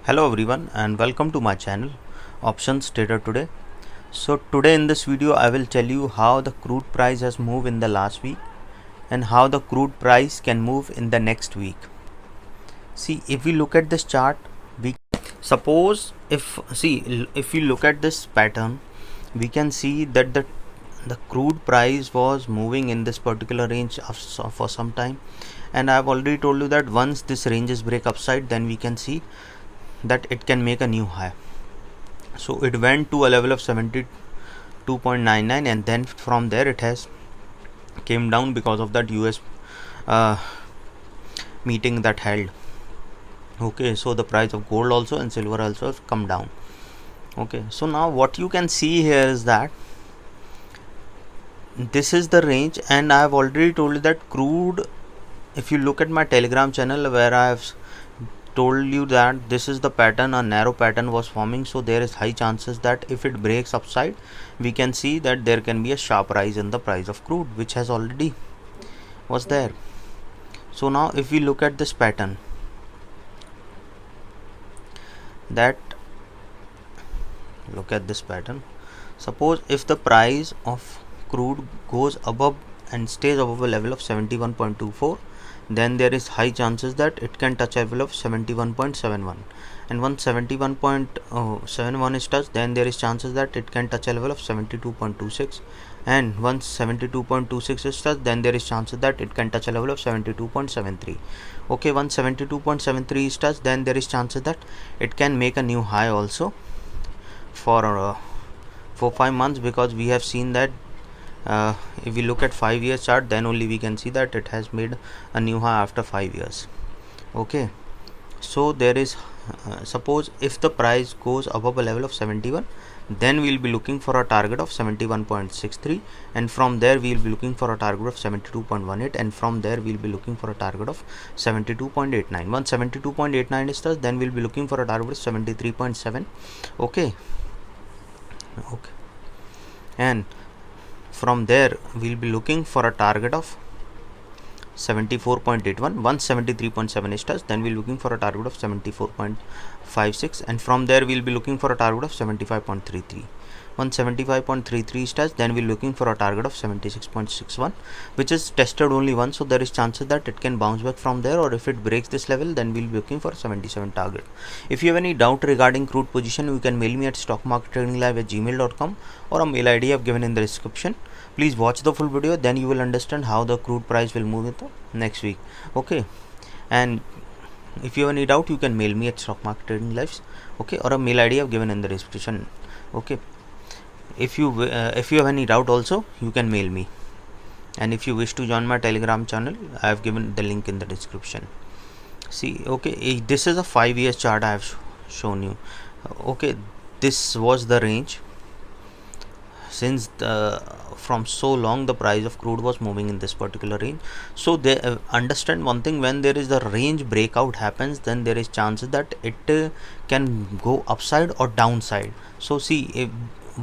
Hello everyone and welcome to my channel Options Trader Today. So today in this video I will tell you how the crude price has moved in the last week and how the crude price can move in the next week. See, if we look at this chart, we suppose if we look at this pattern, we can see that the crude price was moving in this particular range for some time, and I have already told you that once this ranges break upside, then we can see that it can make a new high. So it went to a level of 72.99 and then from there it has came down because of that US meeting that held. Okay, so the price of gold also and silver also has come down. Okay, so now what you can see here is that this is the range, and I have already told you that crude, if you look at my Telegram channel where I have told you that this is the pattern, a narrow pattern was forming, so there is high chances that if it breaks upside, we can see that there can be a sharp rise in the price of crude, which has already was there. So now if we look at this pattern, suppose if the price of crude goes above and stays above a level of 71.24, then there is high chances that it can touch a level of 71.71, and once 71.71 is touched, then there is chances that it can touch a level of 72.26, and once 72.26 is touched, then there is chances that it can touch a level of 72.73. okay, once 72.73 is touched, then there is chances that it can make a new high also for 5 months, because we have seen that if we look at 5 years chart, then only we can see that it has made a new high after 5 years. Okay, so there is suppose if the price goes above a level of 71, then we will be looking for a target of 71.63, and from there we will be looking for a target of 72.18, and from there we will be looking for a target of 72.89. once 72.89 is touched, then we will be looking for a target of 73.7. okay, and from there we'll be looking for a target of 74.81. once 73.7 is touched, then we're looking for a target of 74.56, and from there we'll be looking for a target of 75.33. once 75.33 is touched, then we're looking for a target of 76.61, which is tested only once, so there is chances that it can bounce back from there, or if it breaks this level, then we'll be looking for 77 target. If you have any doubt regarding crude position, you can mail me at stockmarkettradinglive@gmail.com, or a mail ID I've given in the description. Please watch the full video, then you will understand how the crude price will move in the next week. Okay, and if you have any doubt, you can mail me at stockmarkettradinglive, okay, or a mail ID I've given in the description. Okay, if you have any doubt also, you can mail me, and if you wish to join my Telegram channel, I have given the link in the description. See, okay, this is a 5 years chart I have shown you. Okay, this was the range. Since from so long the price of crude was moving in this particular range, so they understand one thing: when there is the range breakout happens, then there is chances that it can go upside or downside. So see, if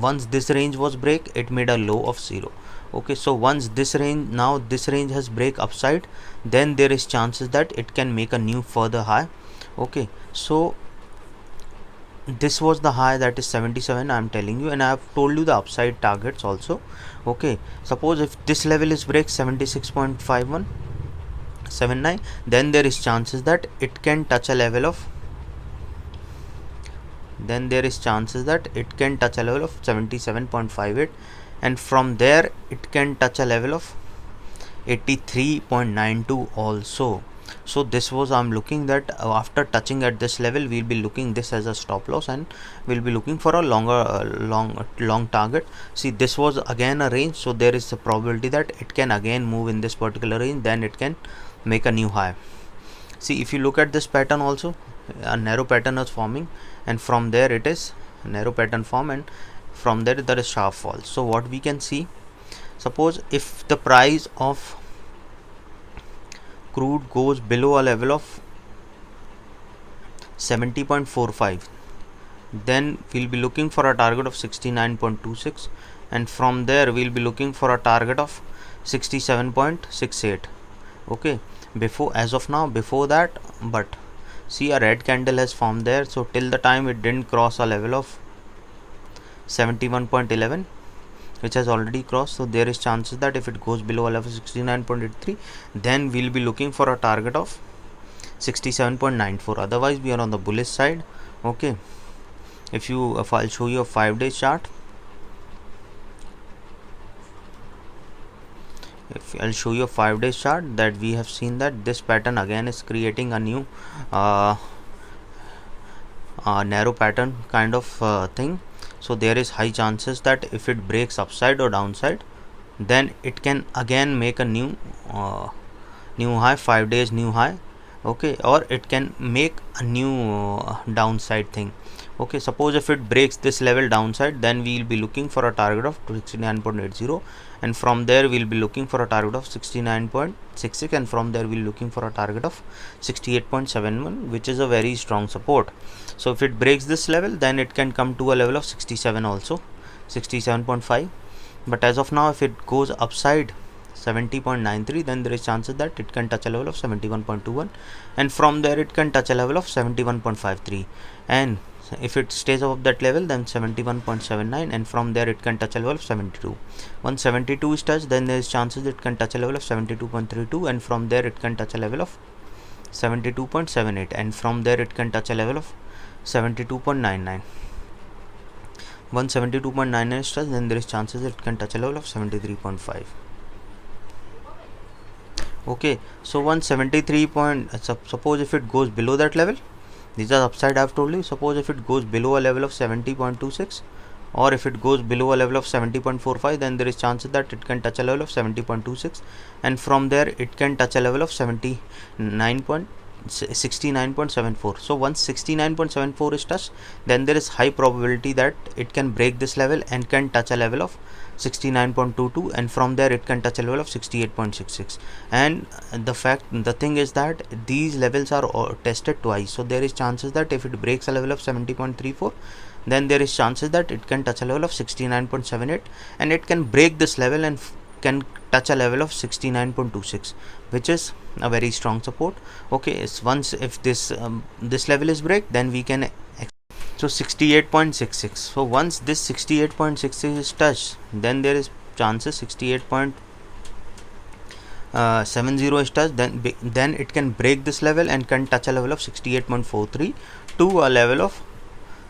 once this range was break, it made a low of 0. okay, so once this range has break upside, then there is chances that it can make a new further high. okay, so this was the high, that is 77, I am telling you, and I have told you the upside targets also. okay, suppose if this level is break 76.5179, then there is chances that it can touch a level of 77.58, and from there it can touch a level of 83.92 also. So this was, I'm looking that after touching at this level, we'll be looking this as a stop loss, and we'll be looking for a long target. See, this was again a range, so there is a probability that it can again move in this particular range, then it can make a new high. See, if you look at this pattern also, a narrow pattern is forming, and from there it is narrow pattern form, and from there is sharp fall. So what we can see, suppose if the price of crude goes below a level of 70.45, then we'll be looking for a target of 69.26, and from there we'll be looking for a target of 67.68. okay, before, as of now, before that, but See, a red candle has formed there, so till the time it didn't cross a level of 71.11, which has already crossed, so there is chances that if it goes below a level 69.83, then we'll be looking for a target of 67.94. otherwise we are on the bullish side. Okay, if I'll show you a 5-day chart. If I'll show you a 5-day chart, that we have seen that this pattern again is creating a new narrow pattern kind of thing. So there is high chances that if it breaks upside or downside, then it can again make a new high, 5 days new high. Okay, or it can make a new downside thing. Okay, suppose if it breaks this level downside, then we will be looking for a target of 69.80, and from there we will be looking for a target of 69.66, and from there we will be looking for a target of 68.71, which is a very strong support. So if it breaks this level, then it can come to a level of 67 also, 67.5. but as of now, if it goes upside 70.93, then there is chances that it can touch a level of 71.21, and from there it can touch a level of 71.53, and if it stays above that level, then 71.79, and from there it can touch a level of 72. Once 72 is touched, then there is chances it can touch a level of 72.32, and from there it can touch a level of 72.78, and from there it can touch a level of 72.99. Once 72.99 is touched, then there is chances it can touch a level of 73.5. Okay, so once 73 point, suppose if it goes below that level, these are upside I have told you. Suppose if it goes below a level of 70.26, or if it goes below a level of 70.45, then there is chances that it can touch a level of 70.26, and from there it can touch a level of 69.74. So once 69.74 is touched, then there is high probability that it can break this level and can touch a level of 69.22, and from there it can touch a level of 68.66. and the thing is that these levels are tested twice, so there is chances that if it breaks a level of 70.34, then there is chances that it can touch a level of 69.78, and it can break this level and can touch a level of 69.26, which is a very strong support. Okay, once if this level is break, then we can 68.66. so once this 68.66 is touched, then there is chances 68.70 is touched, then it can break this level and can touch a level of 68.43 to a level of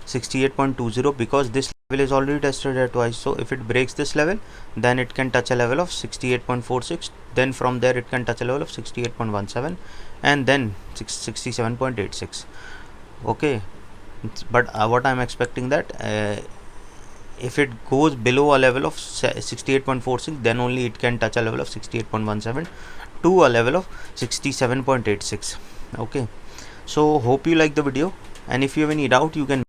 68.20, because this level is already tested at twice. So if it breaks this level, then it can touch a level of 68.46, then from there it can touch a level of 68.17, and then 67.86. okay, but what I'm expecting that if it goes below a level of 68.46, then only it can touch a level of 68.17 to a level of 67.86. okay, so hope you like the video, and if you have any doubt, you can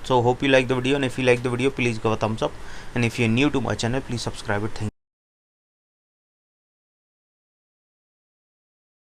so hope you like the video, and if you like the video, please give a thumbs up, and if you're new to my channel, please subscribe it. Thank you.